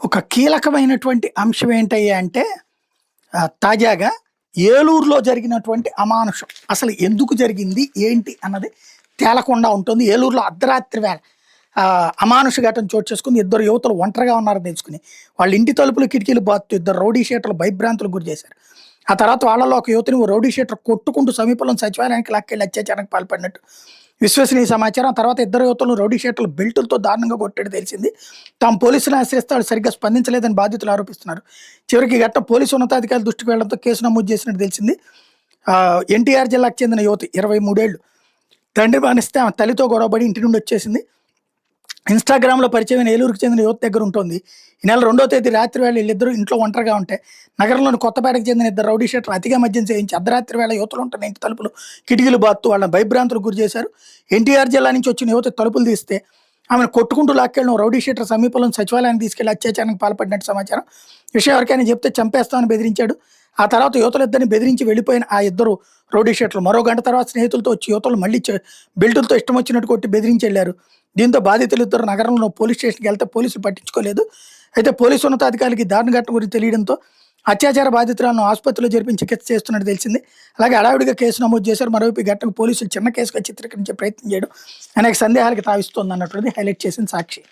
ఒక కీలకమైనటువంటి అంశం ఏంటయ్యా అంటే తాజాగా ఏలూరులో జరిగినటువంటి అమానుషం అసలు ఎందుకు జరిగింది ఏంటి అన్నది తేలకుండా ఉంటుంది. ఏలూరులో అర్ధరాత్రి వేళ అమానుష ఘటన చోటు చేసుకుని ఇద్దరు యువతులు ఒంటరిగా ఉన్నారని తెలుసుకుని వాళ్ళ ఇంటి తలుపులు కిటికీలు బాత్తు ఇద్దరు రౌడీ షీటర్లు భయభ్రాంతులకు గురి చేశారు. ఆ తర్వాత వాళ్ళలో ఒక యువతిని ఓ రౌడీ షీటర్ కొట్టుకుంటూ సమీపంలో సచివాలయానికి లాక్కెళ్ళి అత్యాచారానికి పాల్పడినట్టు విశ్వసనీయ సమాచారం. ఆ తర్వాత ఇద్దరు యువతులను రౌడీ షీటర్లు బెల్టులతో దారుణంగా కొట్టాడు తెలిసింది. తాము పోలీసులను ఆశ్రయిస్తే వాళ్ళు సరిగ్గా స్పందించలేదని బాధితులు ఆరోపిస్తున్నారు. చివరికి ఈ ఘటన పోలీసు ఉన్నతాధికారుల దృష్టికి వెళ్లడంతో కేసు నమోదు చేసినట్టు తెలిసింది. ఎన్టీఆర్ జిల్లాకు చెందిన యువతి 23 ఏళ్లు. తండ్రి మరణిస్తే ఆమె తల్లితో గొడవపడి ఇంటి నుండి వచ్చేసింది. ఇన్స్టాగ్రామ్లో పరిచయమైన ఏలూరుకు చెందిన యువత దగ్గర ఉంటుంది. ఈ నెల 2వ తేదీ రాత్రి వేళ వీళ్ళిద్దరూ ఇంట్లో ఒంటరిగా ఉంటే నగరంలోని కొత్తపేటకు చెందిన ఇద్దరు రౌడీ షీటర్లు అతిగా మద్యం సేవించి అర్ధరాత్రి వేళ యువతలు ఉంటున్న ఇంటి తలుపులు కిటికీలు బాత్తు వాళ్ళని భయభ్రాంతులకు గురి చేశారు. ఎన్టీఆర్ జిల్లా నుంచి వచ్చిన యువత తలుపులు తీస్తే ఆమెను కొట్టుకుంటూ లాక్కెళ్ళిన రౌడీ షీటర్ సమీపంలో సచివాలయానికి తీసుకెళ్లి అత్యాచారానికి పాల్పడినట్టు సమాచారం. విషయం ఎవరికైనా చెప్తే చంపేస్తామని బెదిరించాడు. ఆ తర్వాత యువతలిద్దరిని బెదిరించి వెళ్ళిపోయిన ఆ ఇద్దరు రౌడీ షీటర్లు మరో గంట తర్వాత స్నేహితులతో వచ్చి యువతలు మళ్ళీ బెల్టులతో ఇష్టం వచ్చినట్టు కొట్టి బెదిరించి వెళ్ళారు. దీంతో బాధితులు ఇద్దరు నగరంలో పోలీస్ స్టేషన్కి వెళ్తే పోలీసులు పట్టించుకోలేదు. అయితే పోలీసు ఉన్నతాధికారికి దారుణ ఘటన గురించి తెలియడంతో అత్యాచార బాధితులను ఆసుపత్రిలో జరిపి చికిత్స చేస్తున్నట్టు తెలిసింది. అలాగే హడావిడిగా కేసు నమోదు చేశారు. మరోవైపు ఈ ఘటనకు పోలీసులు చిన్న కేసుగా చిత్రీకరించే ప్రయత్నం చేయడం అనేక సందేహాలకు తావిస్తోంది అన్నటువంటిది హైలైట్ చేసింది సాక్షి.